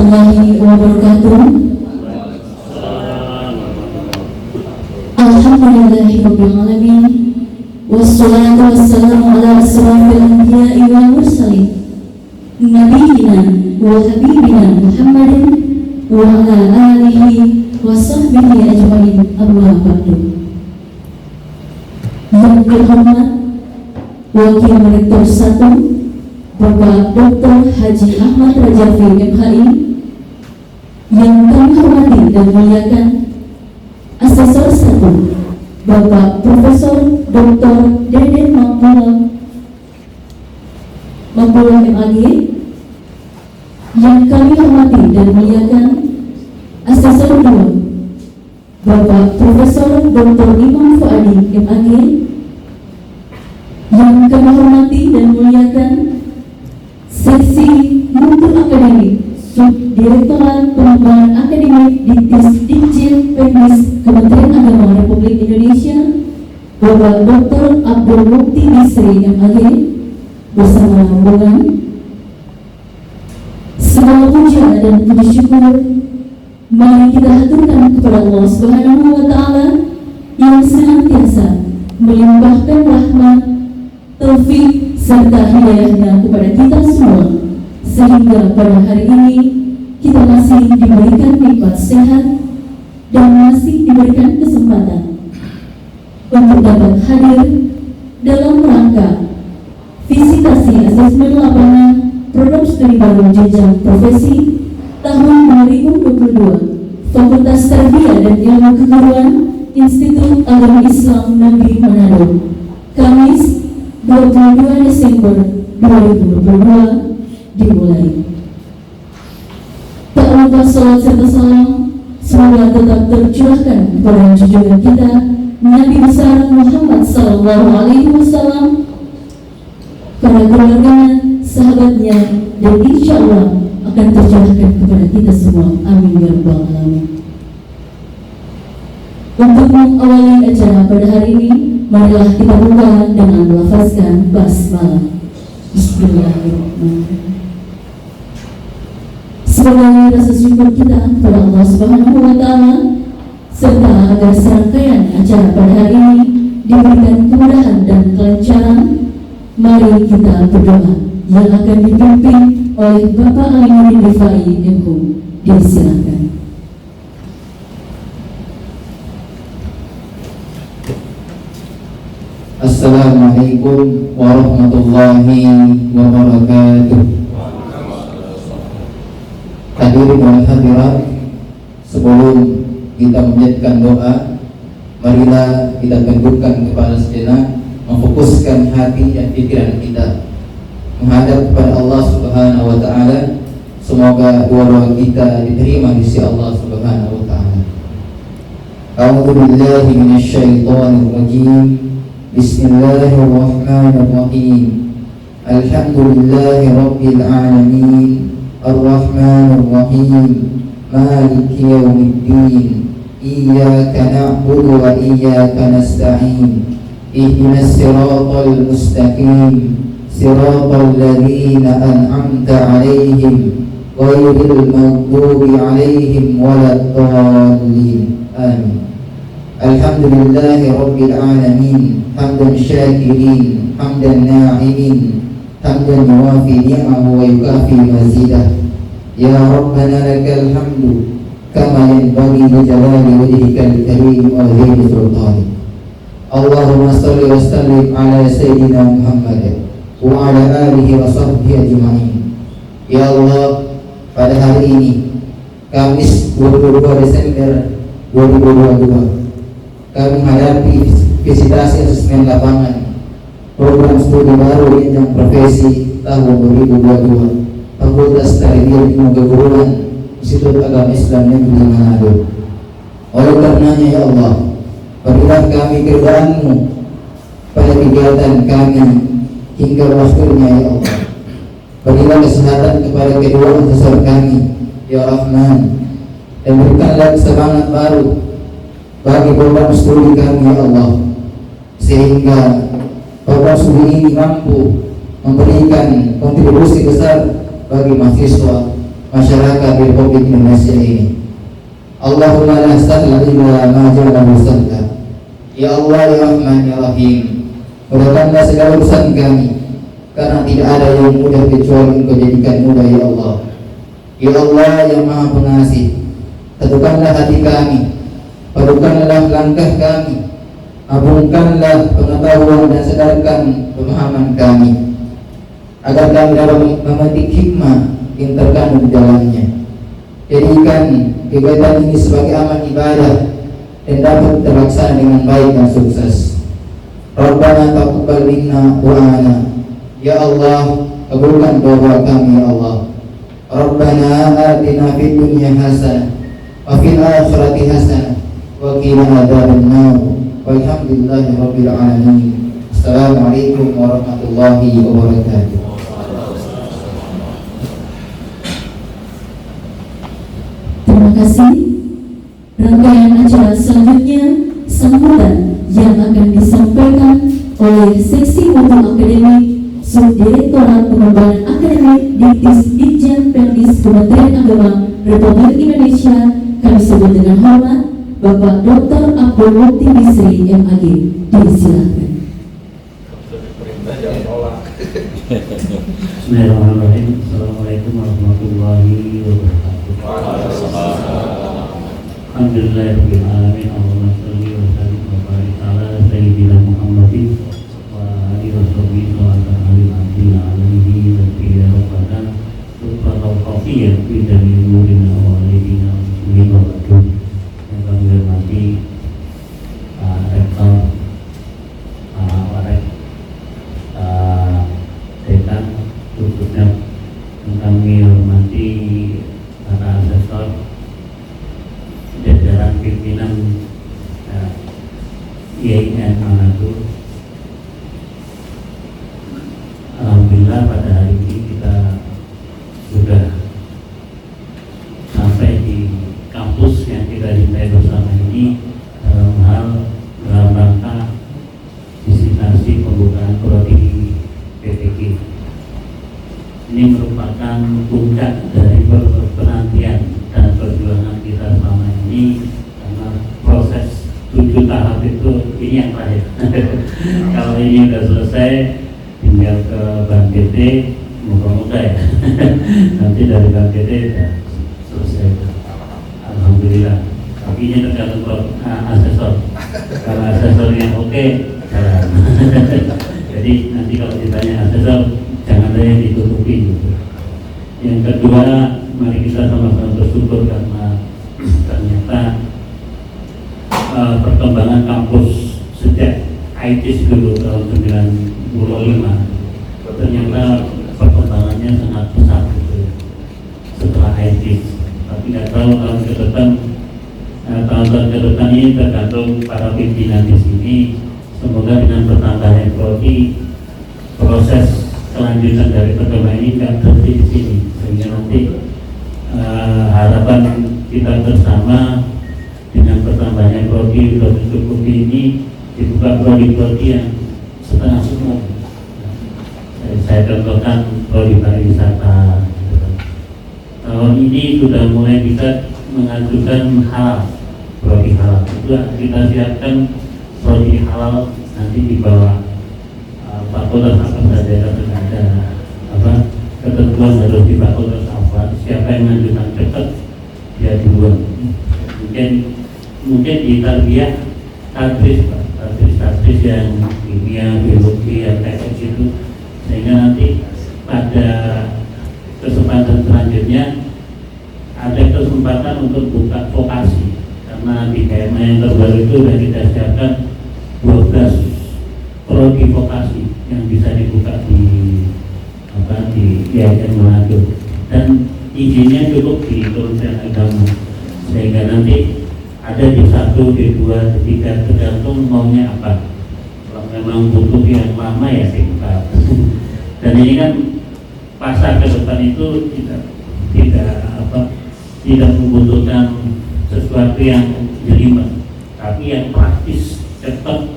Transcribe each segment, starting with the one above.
warahmatullahi wabarakatuh. Alhamdulillahirabbil alamin. Wassalatu wassalamu ala asrofil anbiya'i wal mursalin nabiyyina wa habibina Muhammadin wa ala alihi wa sahbihi ajmain. Amma ba'du. Yang terhormat Wakil Rektor 1 Bapak Dr. Haji Ahmad Rajavi MHI, yang kami hormati dan muliakan Asesor 1 Bapak Profesor Dr. Deden Mapula MAG, yang kami hormati dan muliakan Asesor 2 Bapak Profesor Dr. Imam Fuadi MAG, yang kami hormati dan muliakan Seksi Mutu Akademik Subdirektorat Pengembangan Akademik Dikdikjil Pendidik Kementerian Agama Republik Indonesia, Bapak Dr. Abdul Mukti Bisri MAG bersama rombongan. Segala puja dan puji syukur mari kita haturkan kepada Allah Subhanahu wa Ta'ala yang senantiasa melimpahkan rahmat, taufik serta hidayahnya kepada kita semua, sehingga pada hari ini kita masih diberikan nikmat sehat dan masih diberikan kesempatan untuk dapat hadir dalam rangka visitasi asesmen lapangan program studi baru jenjang profesi tahun 2022 Fakultas Tarbiyah dan Ilmu Keguruan Institut Agama Islam Negeri Manado, Kamis 22 Desember 2022 dimulai. Tak lupa salat serta salam semoga tetap tercurahkan kepada junjungan kita Nabi besar Muhammad SAW, para keluarganya, sahabatnya, dan insya Allah akan tercurahkan kepada kita semua. Amin ya rabbal alamin. Untuk mengawali acara pada hari ini, marilah kita buka dengan melafazkan basmalah. Bismillahirrahmanirrahim. Sebagai rasa syukur kita kepada Allah Subhanahu wa Ta'ala, serta agar serangkaian acara pada hari ini diberikan kemudahan dan kelancaran, mari kita berdoa yang akan dipimpin oleh Bapak Alimuddin Rifai MHU. Disilakan. Assalamualaikum warahmatullahi wabarakatuh. Hadirin dan hadirat, sebelum kita menjadikan doa, marilah kita tundukkan kepala sejenak, memfokuskan hati dan pikiran kita menghadap kepada Allah Subhanahu wa Ta'ala. Semoga doa kita diterima di sisi Allah Subhanahu wa Ta'ala. A'udzu billahi minasyaitonir rajim. Bismillahirrahmanirrahim. Alhamdulillahi rabbil alamin. Ar-Rahmanir-Rahim. Maliki yaumiddin. Iyyaka na'budu wa iyyaka nasta'in. Ihdinas siratal mustaqim. Siratal ladzina an'amta 'alaihim ghairil maghdubi 'alaihim waladdallin. Amin. Alhamdulillahi rabbil alamin. Hamdan syakirin, hamdan na'imin, hamdan yuwafi ni'amahu wa yukafi mazidah. Ya Rabbana lakal hamdu kama yanbaghi li jalali wajhikal karim wa dhilli sultanik. Allahumma salli wa sallim ala sayyidina Muhammad wa ala alihi wa sahbihi ajma'in. Ya Allah, pada hari ini Kamis 22 Desember 2022 kami menghadapi visitasi asesmen lapangan program studi baru jenjang profesi tahun 2022 Fakultas Tarbiyah dan Ilmu Keguruan Institut Agama Islam Negeri Manado. Oleh karenanya ya Allah, berilah kami keridhaan-Mu pada kegiatan kami hingga waktunya ya Allah. Berilah kesehatan kepada kedua asesor kami ya Rahman, dan berikanlah semangat baru bagi program studi kami ya Allah, sehingga program studi ini mampu memberikan kontribusi besar bagi mahasiswa masyarakat Republik Indonesia ini. Allahumma la sahla illa ma ja'alahu sahla. Ya Allah, ya Rahman, ya Rahim, mudahkanlah segala urusan kami, karena tidak ada yang mudah kecuali Engkau jadikan mudah, ya Allah. Ya Allah yang Maha Pengasih, teguhkanlah hati kami, padukanlah langkah kami, abungkanlah pengetahuan dan sedarkan pemahaman kami, agar kami dapat memetik hikmah yang terkandung di dalamnya. Jadikan kegiatan ini sebagai amal ibadah dan dapat terlaksana dengan baik dan sukses. Rabbana taqabbal minna du'ana. Ya Allah, kabulkan doa kami, ya Allah. Rabbana atina fid dunya hasanah wa fil akhirati hasanah wa qina adzabannar. Walhamdulillahi rabbil alamin. Assalamualaikum warahmatullahi wabarakatuh. Terima kasih. Rangkaian acara selanjutnya sambutan yang akan disampaikan oleh Seksi Mutu Akademik Subdirektorat Pengembangan Akademik Ditjen Perdis Kementerian Agama Republik Indonesia, kami sebut dengan hormat Bapak Dr. Abdul Mukti Bisri MAG. Disilakan. Bismillahirrahmanirrahim. Assalamualaikum warahmatullahi wabarakatuh. Alhamdulillahirabbil alamin. Allahumma shalli wa sallim wa barik ala sayyidina Muhammadin wa alihi washabihi wa ala alihi wa sahbihi rabbana subhanahu wa ta'ala fi dalil nurina wa walidina muslimin wa ba'du. Yang kami hormati Rektor, dekan, khususnya yang kami hormati para asesor, jajaran pimpinan IAIN Manado. Alhamdulillah pada hari ini kita sudah sampai di kampus yang kita cintai bersama ini dalam rangka disertasi pembukaan prodi PTG. Ini merupakan puncak dari penantian dan perjuangan kita selama ini, karena proses 7 tahap itu ini yang terakhir. Kalau ini sudah selesai, tinggal ke Bank PT, moga-moga ya. Nanti dari Bank PT sudah selesai. Alhamdulillah. Tapi ini tergantung asesor. Kalau asesor yang oke, jalan. Jadi nanti kalau ditanya asesor, jangan ada yang ditutupi gitu. Yang kedua, mari kita sama-sama bersyukur karena ternyata perkembangan kampus sejak ITIS dulu tahun 95 ternyata perkembangannya sangat pesat gitu setelah ITIS. Tapi nggak tahu tahun ke depan, tahun-tahun ke depan ini tergantung para pimpinan di sini. Semoga dengan bertambahnya prodi, proses kelanjutan dari perkembangan ini nggak berhenti di sini, sehingga nanti harapan kita bersama dengan bertambahnya prodi ini dibuka prodi-prodi yang setengah umum. Saya contohkan prodi pariwisata. Tahun ini sudah mulai bisa mengajukan halal, prodi halal. Itu kita siapkan prodi halal nanti di bawah fakultas apa saja, ada ketentuan harus di fakultas apa, siapa yang mengajukan cepat dia duluan. Mungkin di tarbiyah tadris yang kimia, biologi, FTS itu, sehingga nanti pada kesempatan selanjutnya ada kesempatan untuk buka vokasi, karena di KMA yang terbaru itu sudah kita siapkan 12 prodi vokasi yang bisa dibuka di IAIN Manado, dan izinnya cukup di Kementerian Agama, sehingga nanti ada di 1, di 2, di 3, tergantung maunya apa. Kalau memang butuh yang lama ya singkat. Dan ini kan pasar ke depan itu tidak membutuhkan sesuatu yang jelimet, tapi yang praktis, cepat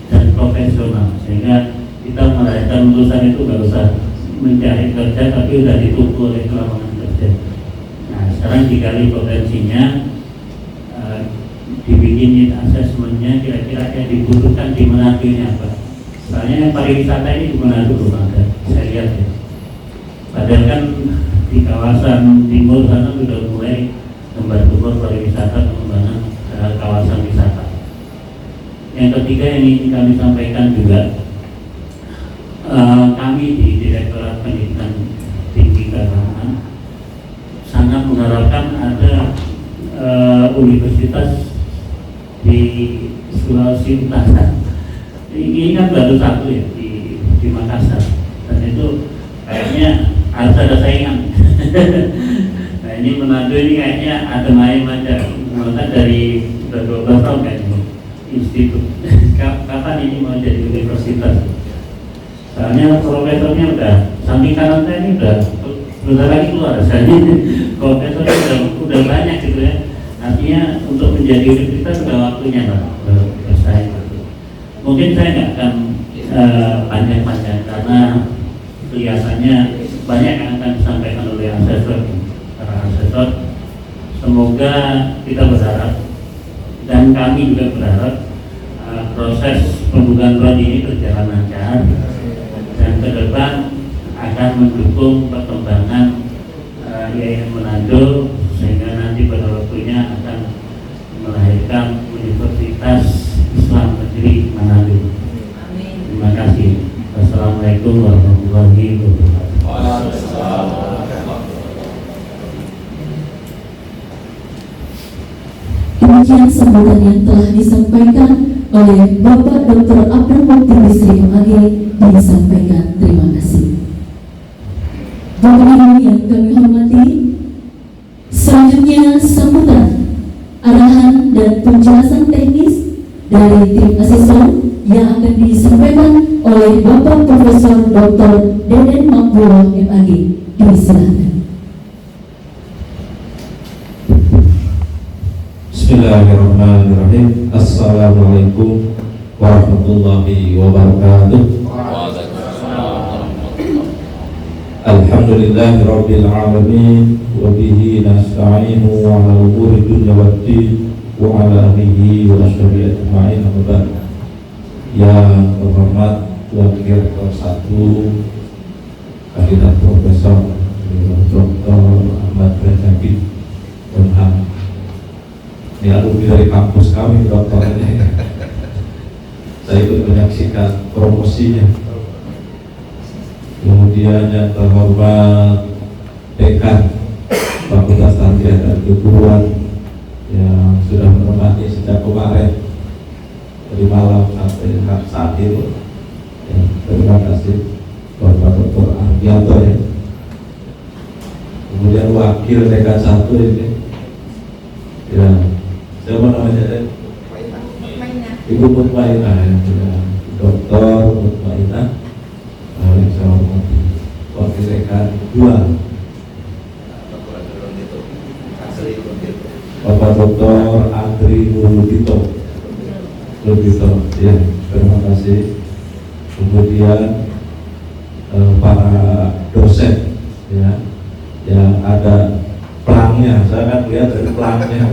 dan profesional, sehingga kita melahirkan lulusan itu nggak usah mencari kerja, tapi sudah ditunggu oleh lapangan kerja. sekarang dikali potensinya, dibikin need assessment-nya kira-kira yang dibutuhkan di Manado ini apa. Soalnya pariwisata ini di Manado belum ada, saya lihat ya. Padahal kan di kawasan timur sana sudah mulai gembar-gembor pariwisata, pengembangan kawasan wisata. Yang ketiga yang ingin kami sampaikan juga, kami di Direktorat Pendidikan Tinggi Keagamaan sangat mengharapkan ada universitas di Sulawesi Utara. Ini kan baru satu ya di Makassar, dan itu kayaknya harus ada saingan. Nah ini Manado ini kayaknya ada main aja, maka dari 12 tahun kan ini institut. Kapan ini mau jadi universitas? Soalnya profesornya udah, samping kanan saya ini udah sebentar lagi keluar. Soalnya profesornya udah banyak gitu ya. Artinya untuk menjadi universitas sudah waktunya lah bersaing. Mungkin saya nggak akan panjang-panjang karena kelihatannya banyak yang akan disampaikan oleh para asesor. Semoga kita berharap dan kami juga berharap proses pembukaan drone ini berjalan lancar dan ke depan akan mendukung perkembangan Yayasan Manado sehingga nanti pada waktunya akan melahirkan Universitas Islam Negeri Manado. Amin. Terima kasih. Wassalamualaikum warahmatullahi wabarakatuh. Demikian sambutan yang telah disampaikan oleh Bapak Dr. Abdul Mukti Bisri MAG disampaikan. Terima kasih. Bapak Ibu yang kami hormati, selanjutnya sambutan, arahan dan penjelasan teknis dari tim asesor yang akan disampaikan oleh Bapak Profesor Dr. Deden Makbullah MAG. Disilakan. Bismillahirrahmanirrahim. Assalamualaikum warahmatullahi wabarakatuh. Alhamdulillahirabbil alamin wa bihi nasta'inu ala umuri dunya waddin wa ala alihi wa sahbihi ajma'in. Amma ba'd. Yang terhormat Wakil Rektor 1 Kandidat Profesor Dr. Ahmad Rajaki Unham. Ini alumni dari kampus kami, dokter ini. Saya ikut menyaksikan promosinya. Kemudian yang terhormat Dekan Fakultas Tarbiyah dan Keguruan yang sudah menemani sejak kemarin dari malam sampai saat ini. Ya, terima kasih Bapak Dr. Ardianto ya. Kemudian Wakil Dekan 1 ini. Ya. Siapa namanya? Ibu Mutmainah ya, Dokter Mutmainah. Yang saya hormati Wakil Dekan 2 Bapak Dr. Andri Nurudito. Ya, terima kasih. Kemudian para dosen ya, yang ada pelangnya, saya kan lihat dari pelangnya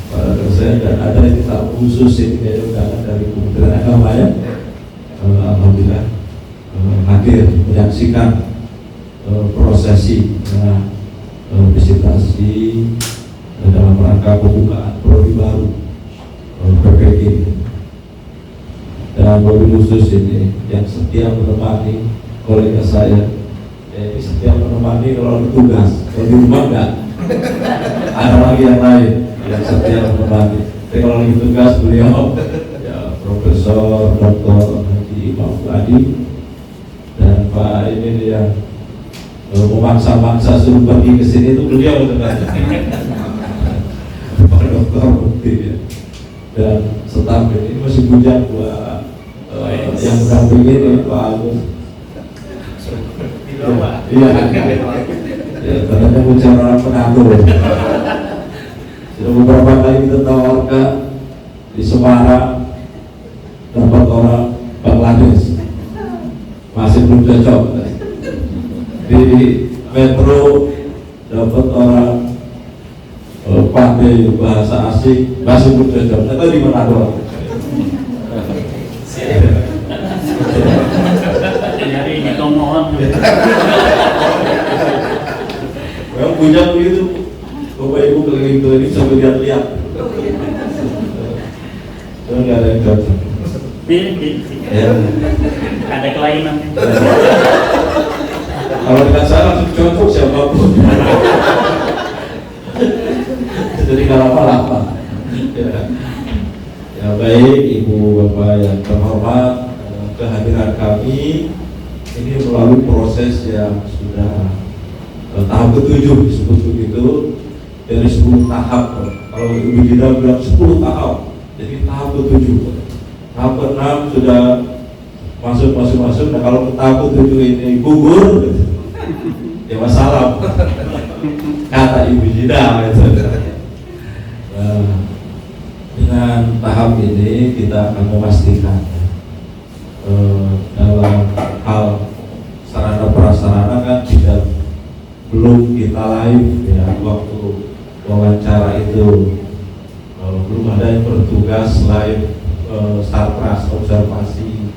para dosen, dan ada yang tamu khusus ini kayaknya undangan dari Kementerian Agama ya. Alhamdulillah hadir menyaksikan prosesi visitasi dalam rangka pembukaan prodi baru PPG. Dan mobil khusus ini yang setia menemani kolega saya, setia menemani kalau tugas, kalau di rumah enggak. Ada lagi yang lain yang setia menemani. Tapi kalau lagi tugas beliau ya Profesor Dr. Imam Adi dan Pak ini dia memaksa-maksa suruh pergi ke sini itu beliau sebenarnya. Pak Dokter Mukti ya. Dan staf ini masih bujang buat yang mendampingi ini Pak Agus. Iya. Ya, ternyata bicara pengatur. Sudah beberapa kali kita tawarkan di Semarang dapat orang Bangladesh, masih belum cocok. Di Metro dapat bahasa asing, bahasa cocok. Ternyata di Manado. Nyari di Tomohon. Memang punya begitu. Bapak Ibu keliling-keliling sambil lihat-lihat. Cuma nggak ada yang cocok. Ya. Ada kelainan. Kalau dengan saya langsung cocok siapapun. Jadi nggak lama-lama. Ya baik Ibu Bapak yang terhormat, kehadiran kami ini melalui proses yang sudah tahap ke-7 disebut begitu, dari 10 tahap. Kalau Ibu Jida bilang 10 tahap, jadi tahap ke-7. Tahap ke-6 sudah masuk. Nah kalau ke tahap ke-7 ini gugur, ya masalah. Kata Ibu Jida gitu. Dengan tahap ini kita akan memastikan dalam hal sarana prasarana kan belum kita live ya, waktu wawancara itu belum ada yang bertugas live sarpras observasi.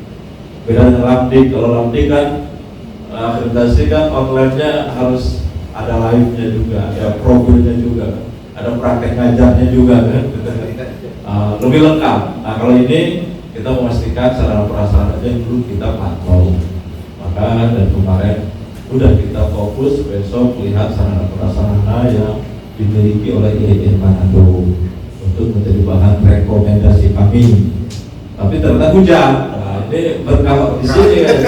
Beda dengan Lamdik. Kalau Lamdik kan akreditasi kan online-nya harus ada live-nya juga, ada profilnya juga, ada praktek ngajarnya juga kan. Lebih lengkap. Nah kalau ini kita memastikan sarana prasarana yang dulu kita pantau. Maka dan kemarin udah kita fokus besok lihat sarana prasarana yang dimiliki oleh IAIN Manado untuk menjadi bahan rekomendasi kami. Tapi ternyata hujan. Nah ini berkah di sini kan.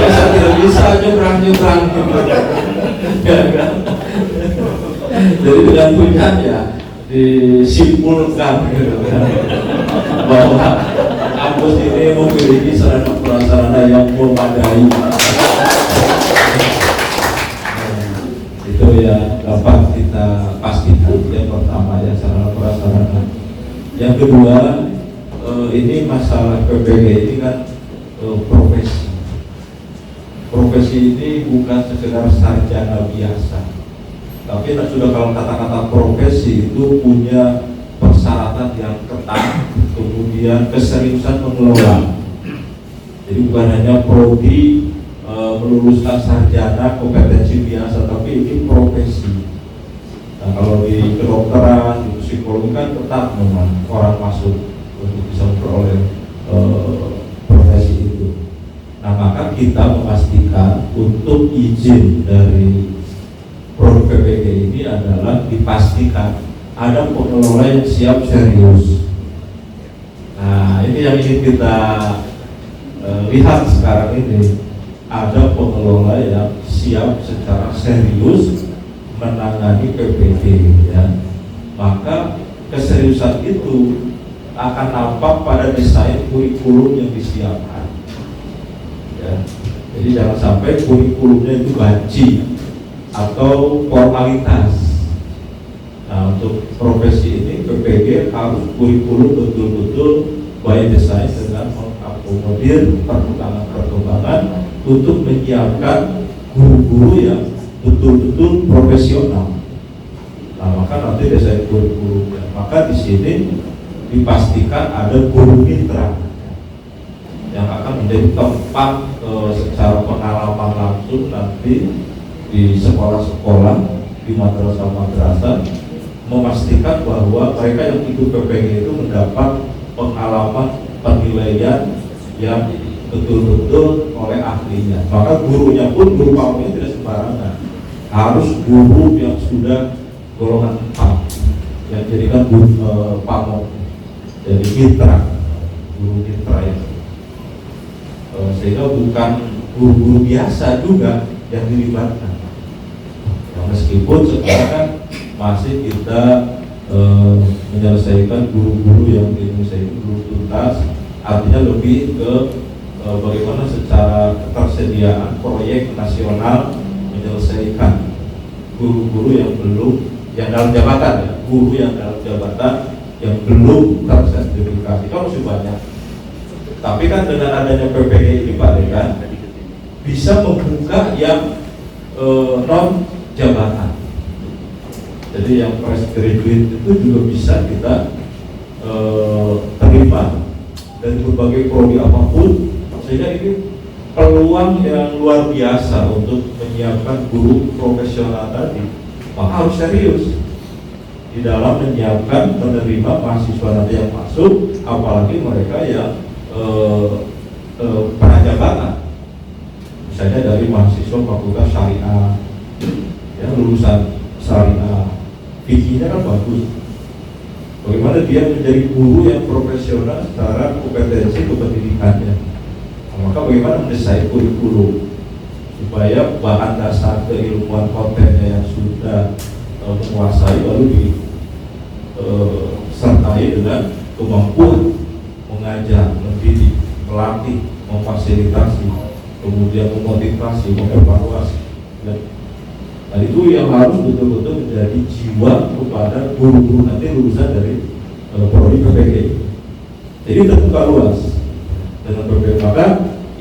Saya tidak bisa nyebrang. Jadi dengan hujan ya disimpulkan gitu kan, bahwa kampus ini memiliki sarana prasarana yang memadai. Itu yang dapat kita pastikan. Yang pertama ya sarana prasarana. Yang kedua ini masalah PPG ini kan profesi. Profesi ini bukan sekedar sarjana biasa. Tapi sudah kalau kata-kata profesi itu punya persyaratan yang ketat, kemudian keseriusan mengelola. Jadi bukan hanya prodi meluluskan sarjana kompetensi biasa, tapi ini profesi. Nah kalau di kedokteran, di psikologi kan ketat memang orang masuk untuk bisa memperoleh profesi itu. Nah maka kita memastikan untuk izin dari produk PPG ini adalah dipastikan ada pengelola yang siap serius. Nah ini yang ingin kita lihat sekarang ini, ada pengelola yang siap secara serius menangani PPG ya. Maka keseriusan itu akan nampak pada desain kurikulum yang disiapkan ya. Jadi jangan sampai kurikulumnya itu banci atau formalitas. Nah untuk profesi ini PPG harus kurikulum betul-betul by design dengan mengakomodir perkembangan untuk menyiapkan guru-guru yang betul-betul profesional. Nah maka nanti desain kurikulumnya, maka di sini dipastikan ada guru mitra yang akan menjadi tempat secara pengalaman langsung nanti di sekolah-sekolah, di madrasah-madrasah, memastikan bahwa mereka yang ikut PPG itu mendapat pengalaman penilaian yang betul-betul oleh ahlinya. Maka gurunya pun, guru pamongnya tidak sembarangan, harus guru yang sudah golongan 4 yang jadikan guru pamong, jadi mitra, guru mitra ya. Sehingga bukan guru-guru biasa juga yang dilibatkan. Meskipun sekarang kan masih kita menyelesaikan guru-guru yang di Indonesia itu belum tuntas, artinya lebih ke bagaimana secara ketersediaan proyek nasional menyelesaikan guru-guru yang belum, yang dalam jabatan ya, guru yang dalam jabatan yang belum tersertifikasi kan masih banyak. Tapi kan dengan adanya PPG ini Pak Dekan bisa membuka yang non jabatan. Jadi yang fresh graduate itu juga bisa kita terima dari berbagai prodi apapun, sehingga ini peluang yang luar biasa untuk menyiapkan guru profesional tadi. Maka harus serius di dalam menyiapkan menerima mahasiswa nanti yang masuk, apalagi mereka yang pernah misalnya dari mahasiswa fakultas syariah, ya lulusan syariah, fikihnya kan bagus. Bagaimana dia menjadi guru yang profesional secara kompetensi kependidikannya. Maka bagaimana mendesain kurikulum supaya bahan dasar keilmuan kontennya yang sudah menguasai lalu disertai dengan kemampuan mengajar, mendidik, melatih, memfasilitasi, kemudian memotivasi, mengevaluasi. Nah itu yang harus betul-betul menjadi jiwa kepada guru-guru nanti lulusan dari prodi PPG. Jadi terbuka luas dengan PPG, maka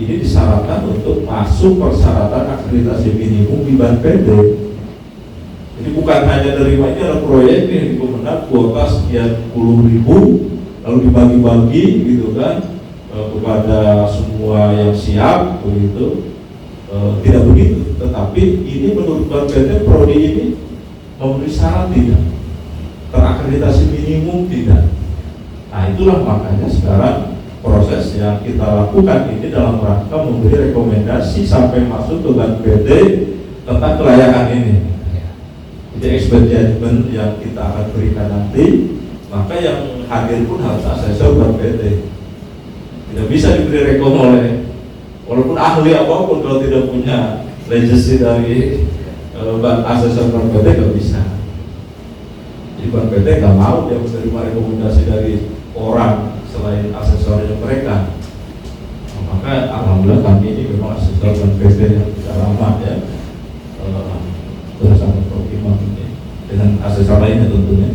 ini disyaratkan untuk masuk persyaratan akreditasi minimum di BANPD. Jadi bukan hanya terima ini ada proyek nih di Kemenang kuota sekian puluh ribu lalu dibagi-bagi gitu kan kepada semua yang siap begitu. Tidak begitu, tetapi ini menurut BANPD prodi ini memenuhi syarat tidak, terakreditasi minimum tidak. Nah itulah makanya sekarang proses yang kita lakukan ini dalam rangka memberi rekomendasi sampai masuk ke BANPD tentang kelayakan ini. Jadi expert judgment yang kita akan berikan nanti, maka yang hadir pun harus asesor BANPD. Tidak bisa diberi rekom oleh walaupun ahli apapun kalau tidak punya legacy dari asesor BANPD nggak bisa. Jadi BANPD nggak mau dia menerima rekomendasi dari orang selain asesornya mereka. Maka alhamdulillah kami ini memang asesor BANPD yang sudah lama ya bersama Prokim ini dengan asesor lainnya tentunya.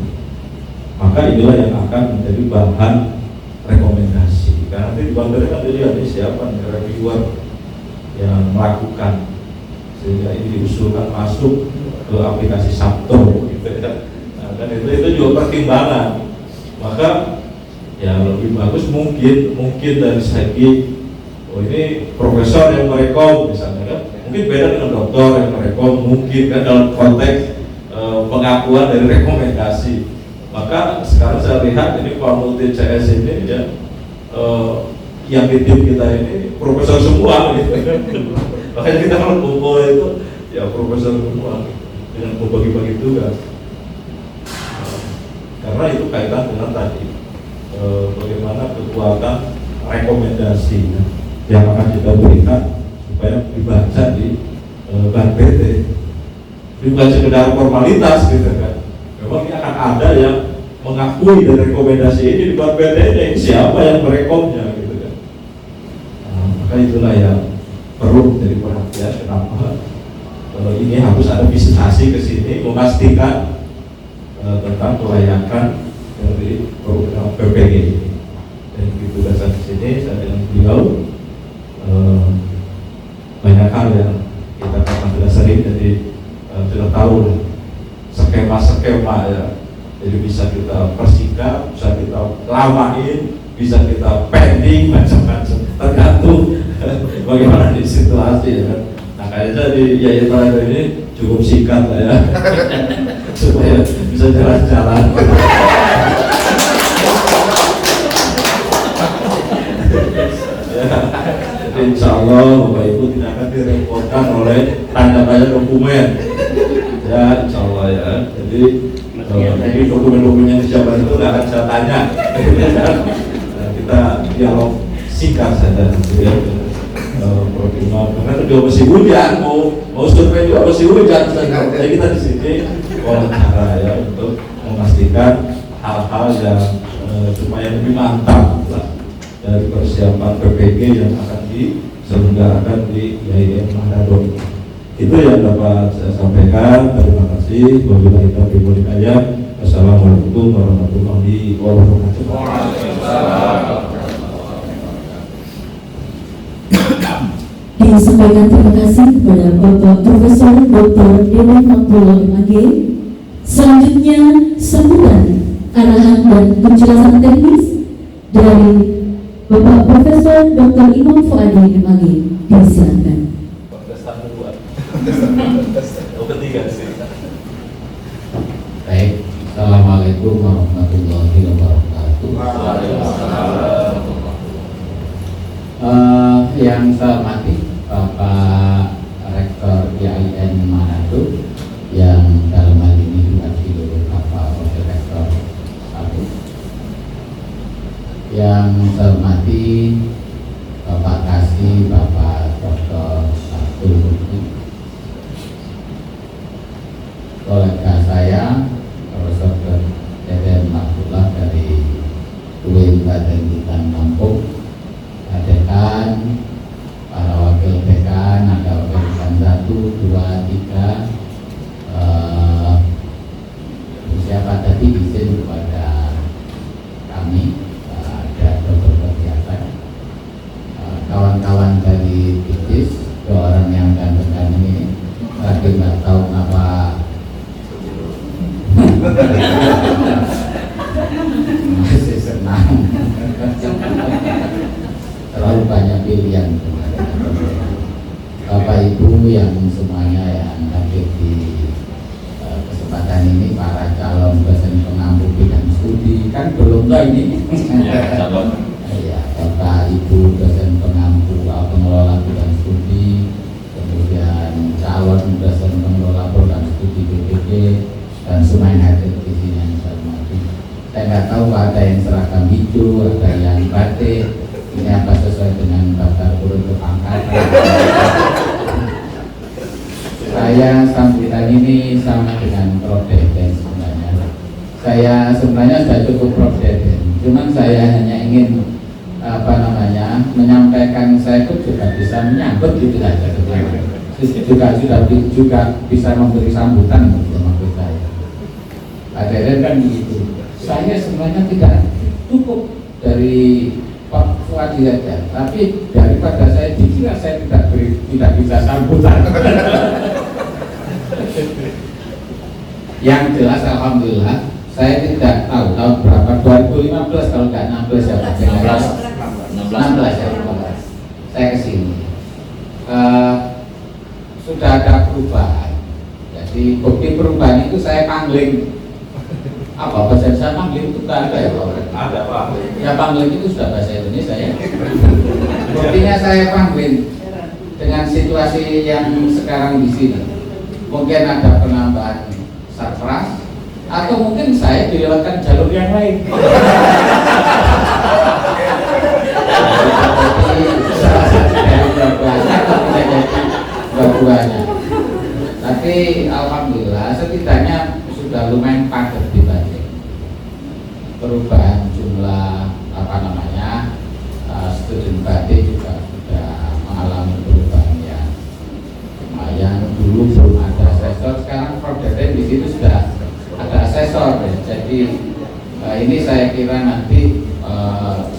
Maka inilah yang akan menjadi bahan rekomendasi. Karena nanti di BANPD kan dilihat ini siapa nih reviewer yang melakukan sehingga ini diusulkan masuk ke aplikasi Sabto gitu ya. Nah, dan itu juga pertimbangan. Maka ya lebih bagus mungkin dari segi ini profesor yang merekom misalnya kan, mungkin beda dengan dokter yang merekom mungkin kan dalam konteks pengakuan dari rekomendasi. Maka sekarang saya lihat ini Pak Multi CS ini ya yang di tim kita ini profesor semua gitu. Makanya kita kalau kumpul itu ya profesor semua dengan membagi-bagi tugas. Karena itu kaitan dengan tadi bagaimana kekuatan rekomendasi yang akan kita berikan supaya dibaca di BANPD. Bukan sekedar formalitas gitu kan. Memang ini akan ada yang mengakui dari rekomendasi ini di BANPD ini siapa yang merekomnya gitu kan. Nah, maka itulah yang perlu menjadi perhatian kenapa ini harus ada visitasi ke sini memastikan tentang kelayakan dari program PPG ini. Dan ditugaskan di sini saya dengan beliau banyak hal yang kita memang sudah sering jadi sudah tahu skema ya. Jadi bisa kita persikap, bisa kita lamain, bisa kita pending macam-macam tergantung bagaimana di situasi ya kan. Nah kayaknya di Yayasan ini cukup singkat lah ya supaya bisa jalan-jalan. Jadi insya Allah Bapak Ibu tidak akan direpotkan oleh tanda-tanda dokumen ya insya Allah ya. Jadi ini dokumen-dokumen yang disiapkan itu tidak akan saya tanya. Kita dialog singkat saja ya. Karena juga masih hujan, mau survei juga masih hujan. Jadi kita di sini wawancara ya untuk memastikan hal-hal yang supaya lebih mantap lah dari persiapan PPG yang akan diselenggarakan di IAIN Manado. Itu yang dapat saya sampaikan. Terima kasih. Wabillahi taufiq wal hidayah. Assalamualaikum warahmatullahi wabarakatuh. Disampaikan terima kasih kepada Bapak Profesor Dr. Dewan Abdullah MAG, Selanjutnya, sambutan, arahan dan penjelasan teknis dari Bapak Profesor Dr. Imam Fuadi Demagi. Disilakan. Baik, Assalamualaikum warahmatullahi wabarakatuh. Yang saya hormati Bapak Rektor IAIN Manado, yang dalam hal ini diwakili Bapak Wakil Rektor 1. Yang saya hormati Bapak Kasih, Bapak Dr. Abdul Muti, kolega saya Profesor Deden Abdullah dari UIN Badminton Lampung, dekan, para wakil dekan, ada wakil dekan 1, 2, 3, siapa tadi izin kepada kami, ada Dr. Biasa, kawan-kawan dari TIDIS, 2 orang yang ganteng ini, tapi nggak tahu apa. Masih senang. Terlalu banyak pilihan. Bapak Ibu yang semuanya yang hadir di kesempatan ini, para calon dosen pengampu bidang studi, kan belum tahu ini. Ya, Bapak Ibu dosen pengampu pengelola bidang studi, kemudian calon dosen pengelola program studi BPD, dan semua yang hadir di sini yang saya hormati. Saya nggak tahu ada yang seragam hijau, ada yang batik. Ini apa sesuai dengan daftar kurun kepangkatan? Saya sambutan ini sama dengan Prof. Deden sebenarnya. Saya sebenarnya sudah cukup Prof. Deden. Cuman saya hanya ingin menyampaikan, saya pun juga bisa menyambut gitu saja sebenarnya. Juga bisa memberi sambutan maksud saya. Pak Deden kan begitu. Saya sebenarnya tidak cukup dari Pak Fuadi saja, tapi daripada saya dikira saya tidak bisa sambutan. Yang jelas alhamdulillah saya tidak tahu tahun berapa, 2015 kalau nggak 16 ya Pak. 16 ya Pak. Saya kesini. Sudah ada perubahan. Jadi bukti perubahan itu saya pangling. Apa bahasa saya pangling itu kan ada ya Pak? Ada Pak. Ya pangling itu sudah bahasa Indonesia ya. Buktinya saya pangling dengan situasi yang sekarang di sini. Mungkin ada penambahan sarpras, atau mungkin saya dilewatkan jalur yang lain. Jadi salah satu dari dua-duanya atau tidak jadi dua-duanya. Tapi alhamdulillah setidaknya sudah lumayan padat dibanding perubahan jumlah student body juga sudah mengalami perubahan yang lumayan. Dulu belum ada asesor, sekarang Prof. Deden di situ sudah ada asesor. Jadi ini saya kira nanti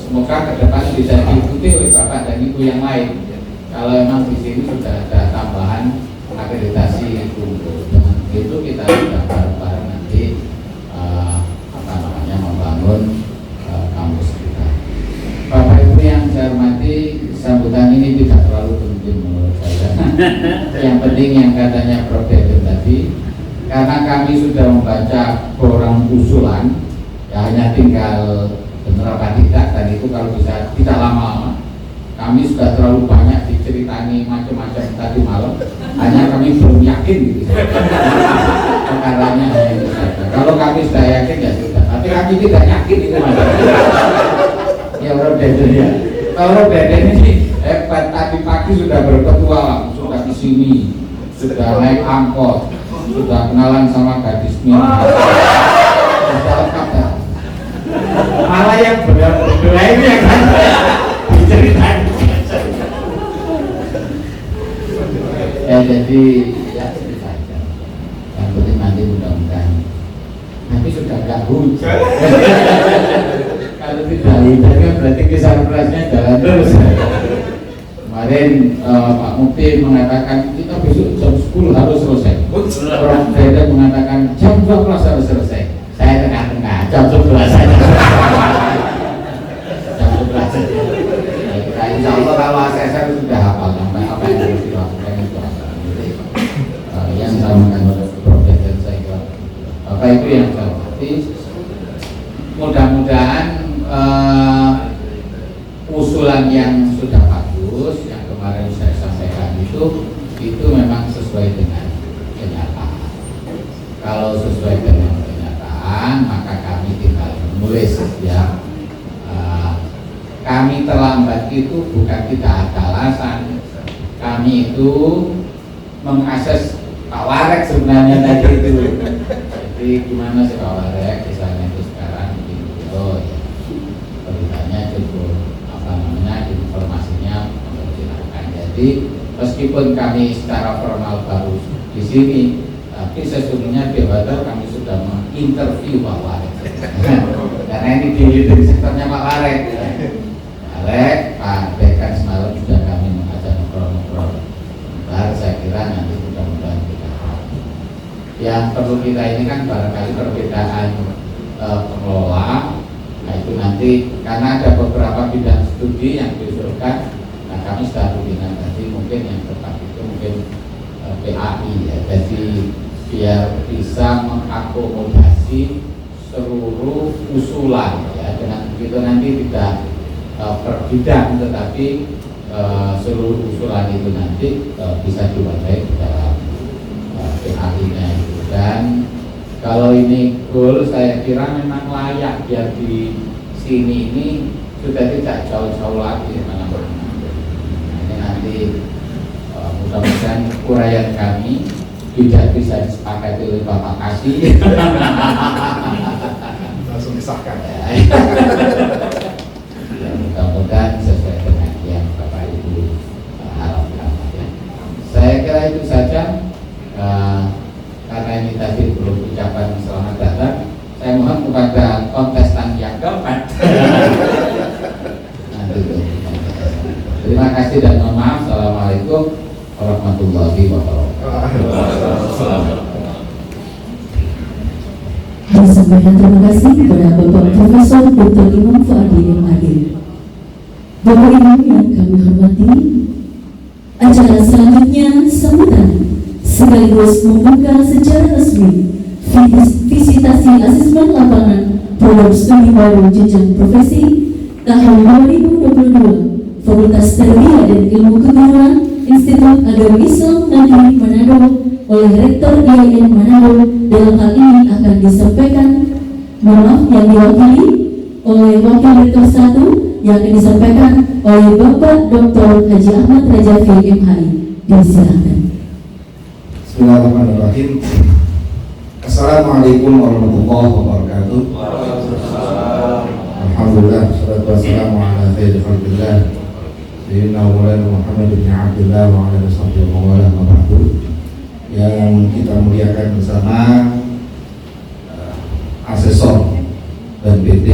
semoga ke depan bisa diikuti oleh Bapak dan Ibu yang lain. Kalau memang di sini sudah ada tambahan akreditasi unggul, dengan itu kita sudah bareng-bareng nanti membangun kampus kita. Bapak Ibu yang saya hormati, sambutan ini tidak terlalu penting menurut saya. Yang penting yang katanya Prof. Deden tadi, karena kami sudah membaca borang usulan, ya hanya tinggal benar apa tidak, dan itu kalau bisa tidak lama-lama. Kami sudah terlalu banyak diceritani macam-macam tadi malam, hanya kami belum yakin gitu. Perkaranya hanya itu saja. Kalau kami sudah yakin ya sudah, tapi kami tidak yakin itu masalah. Ya Prof. Deden ya. Kalau Deden ini hebat, tadi pagi sudah berpetualang, sudah di sini, sudah naik angkot, sudah kenalan sama gadis minum. Sudah lengkap ya. Malah yang benar-benar ini yang kan diceritain. Jadi ya cerita aja. Yang penting nanti mudah-mudahan. Nanti sudah nggak hujan. Kalau tidak hujan kan berarti kisah perasnya jalan terus. Kemarin Pak Mufti mengatakan kita besok jam 10 harus selesai. Prof. Dede mengatakan jam 12 harus selesai. Saya tengah-tengah jam 11 saja. Jam 11 saja. Nah, insya Allah kalau ASSR sudah hafal sampai apa yang harus dilakukan itu hafal. Yang sama oleh Prof. Dede saya kira. Bapak itu yang saya hormati. Mudah-mudahan usulan yang sudah bagus yang kemarin saya sampaikan itu memang sesuai dengan kenyataan. Kalau sesuai dengan kenyataan maka kami tinggal menulis ya. Kami terlambat itu bukan tidak ada alasan. Kami itu mengakses Pak Warek sebenarnya tadi itu. Jadi gimana sih Pak Warek misalnya itu sekarang gitu ya. Beritanya cukup informasinya memperkirakan. Jadi meskipun kami secara formal baru di sini, tapi sesungguhnya di hotel kami sudah menginterview Pak Warek. Karena ini di sektornya Pak Warek. Warek, Pak Dekan semalam sudah kami mengajak ngobrol-ngobrol. Baru saya kira nanti mudah-mudahan kita. Yang perlu kita ini kan barangkali perbedaan pengelola. Nah itu nanti karena ada beberapa bidang studi yang diusulkan, nah kami sudah rutinkan tadi mungkin yang tepat itu mungkin PAI ya, jadi biar bisa mengakomodasi seluruh usulan ya, dengan begitu nanti tidak per bidang tetapi seluruh usulan itu nanti bisa diwadahi di dalam PAI-nya itu. Dan kalau ini goal saya kira memang layak biar di sini ini sudah tidak jauh-jauh lagi mana-mana. Nah, ini nanti mudah-mudahan uraian kami tidak bisa disepakati oleh Bapak Kasih. Langsung disahkan. Ya, mudah-mudahan sesuai dengan yang Bapak Ibu harapkan. Ya. Saya kira itu saja. Karena ini tadi belum ucapan selamat datang, saya mohon kepada kontestan yang keempat. Terima kasih dan mohon maaf. Assalamualaikum warahmatullahi wabarakatuh. Sampaikan terima kasih kepada Bapak Profesor Dr. Imam Fuadi MAD. Bapak Ibu yang kami hormati, acara selanjutnya sambutan sekaligus membuka secara resmi visitasi asesmen lapangan program studi baru jenjang profesi tahun 2022 Fakultas Tarbiyah dan Ilmu Keguruan Institut Agama Islam Negeri Manado oleh Rektor IAIN Manado. Dalam hal ini akan disampaikan yang diwakili oleh Wakil Rektor 1 yang akan disampaikan oleh Bapak Dr. Haji Ahmad Rajafi MHI. Disilakan. Bismillahirrahmanirrahim. Assalamualaikum warahmatullahi wabarakatuh. Alhamdulillah, wassalatu wassalamu ala khairi khalqillah sayyidina Maulana Muhammad bin Abdullah wa ala alihi wa wala ma ba'du. Yang kita muliakan bersama asesor dan PT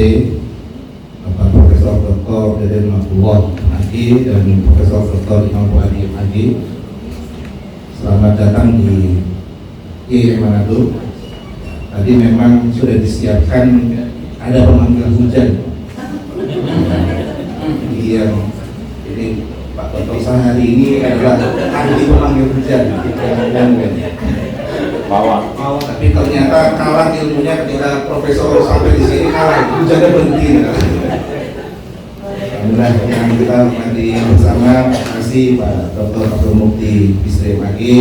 Bapak Profesor Dr. Deden Abdullah Adi dan Profesor Dr. Imam Fuadi Adi. Selamat datang di IAIN Manado. Tadi memang sudah disiapkan ada pemanggil hujan. Yang ini Pak Dr. hari ini adalah ahli pemanggil hujan. Bawa, tapi ternyata kalah ilmunya ketika Profesor sampai di sini kalah, hujannya berhenti. Alhamdulillah yang kita hormati bersama, terima kasih Pak Dr. Abdul Mufti Bisri Magi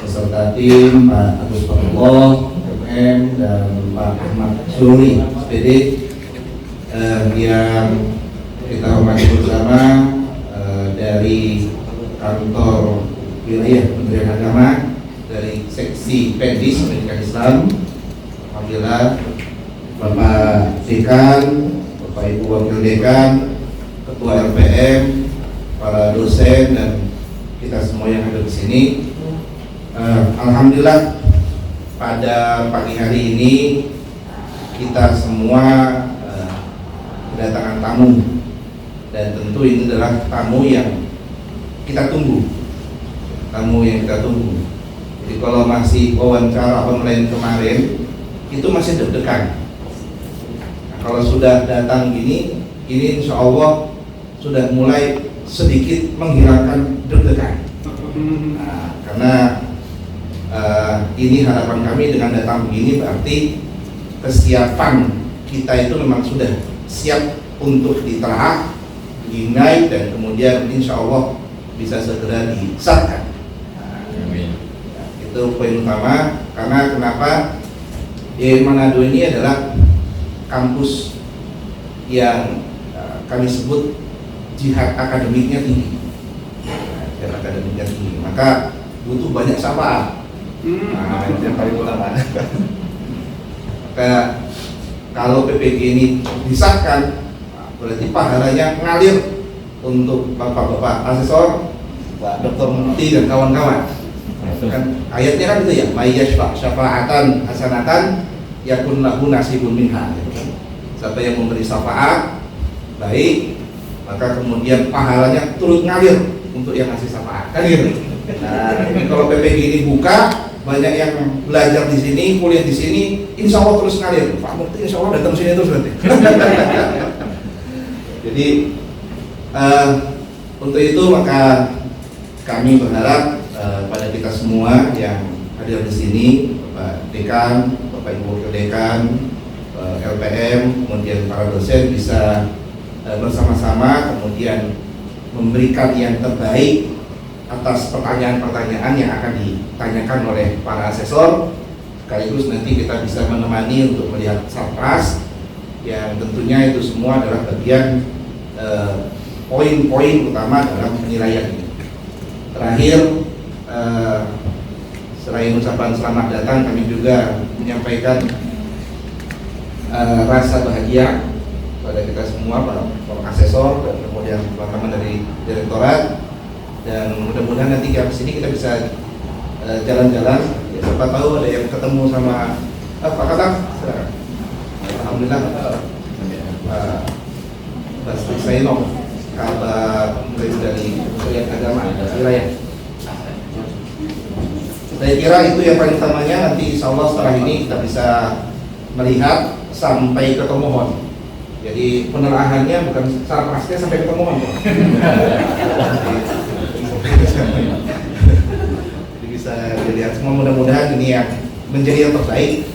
beserta tim Pak Agus Pemullah MM dan Pak Ahmad Suri SPD yang kita hormati bersama dari kantor wilayah Kementerian Agama, dari seksi Pendis Pendidikan Islam, alhamdulillah Bapak Dekan, Bapak Ibu Wakil Dekan, Ketua LPM, para dosen dan kita semua yang ada di sini. Alhamdulillah pada pagi hari ini kita semua kedatangan tamu, dan tentu ini adalah tamu yang kita tunggu, tamu yang kita tunggu. Jadi kalau masih wawancara online kemarin itu masih deg-degan. Nah, kalau sudah datang gini, ini insya Allah sudah mulai sedikit menghilangkan deg-degan. Nah, karena ini harapan kami dengan datang begini berarti kesiapan kita itu memang sudah siap untuk ditelaah, dinilai, dan kemudian insya Allah bisa segera disahkan. Itu poin utama. Karena kenapa Manado ini adalah kampus yang kami sebut jihad akademiknya tinggi, jihad akademiknya tinggi, maka butuh banyak syafaat. Nah, itu yang paling utama. Maka kalau PPG ini disahkan, berarti pahalanya ngalir untuk bapak-bapak asesor, Pak Dr. Mukti dan kawan-kawan. Kan ayatnya kan itu ya, may yashfa' syafa'atan hasanatan yakun lahu nasibun minha. Siapa yang memberi syafaat baik, maka kemudian pahalanya turut ngalir untuk yang ngasih syafaat. Kan gitu. Nah, kalau PPG ini buka, banyak yang belajar di sini, kuliah di sini, insya Allah terus ngalir. Pak Mukti insya Allah datang sini terus nanti. Jadi untuk itu maka kami berharap pada kita semua yang hadir di sini, Bapak Dekan, Bapak Ibu Wakil Dekan, LPM, kemudian para dosen bisa bersama-sama kemudian memberikan yang terbaik atas pertanyaan-pertanyaan yang akan ditanyakan oleh para asesor. Sekaligus nanti kita bisa menemani untuk melihat sarpras yang tentunya itu semua adalah bagian poin-poin utama dalam penilaian ini. Terakhir, selain ucapan selamat datang, kami juga menyampaikan rasa bahagia pada kita semua, para asesor dan kemudian teman-teman dari direktorat. Dan mudah-mudahan nanti di sini kita bisa jalan-jalan. Ya, siapa tahu ada yang ketemu sama Pak Katang. Alhamdulillah. Basri Saino, kabar dari Kementerian Agama wilayah. Saya kira itu yang paling utamanya. Nanti insya Allah setelah ini kita bisa melihat sampai ke pemohon. Jadi penelaahannya bukan secara pasnya sampai ke pemohon. Jadi bisa dilihat semua, mudah-mudahan ini yang menjadi yang terbaik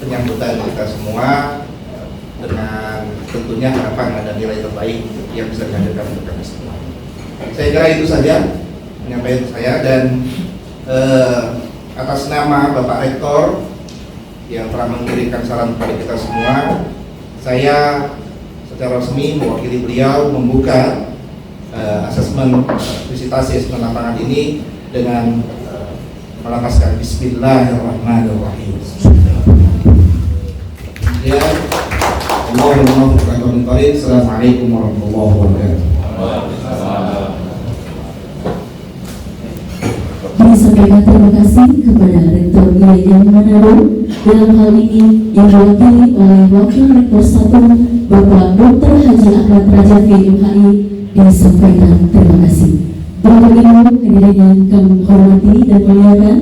penyambutan kita semua, dengan tentunya harapan ada nilai terbaik yang bisa dihadirkan untuk kami semua. Saya kira itu saja penyampaian saya, dan atas nama Bapak Rektor yang telah mengirimkan salam kepada kita semua, saya secara resmi mewakili beliau membuka asesmen visitasi asesmen lapangan ini dengan melafazkan Bismillahirrahmanirrahim. Ya, Assalamualaikum warahmatullahi wabarakatuh. Kami sampaikan terima kasih kepada Rektor Wilayah Manado, dalam hal ini yang diwakili oleh Wakil Rektor 1 Bapak Dr. Haji Ahmad Raja VMHI. Disampaikan terima kasih. Bapak Ibu hadirin yang kami hormati dan muliakan,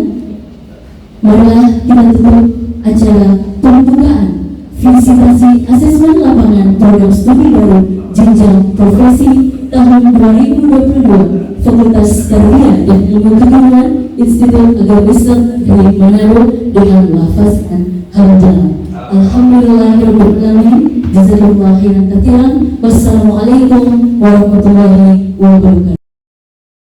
marilah kita tutup acara pembukaan visitasi asesmen lapangan program studi baru jenjang profesi tahun 2022 Fakultas Tarbiyah dan Ilmu Keguruan Institut Agama Islam dari Manado dengan melafazkan hamdalah. Alhamdulillahirabbil alamin. Jazakallahu khairan katsiran. Wassalamualaikum warahmatullahi wabarakatuh.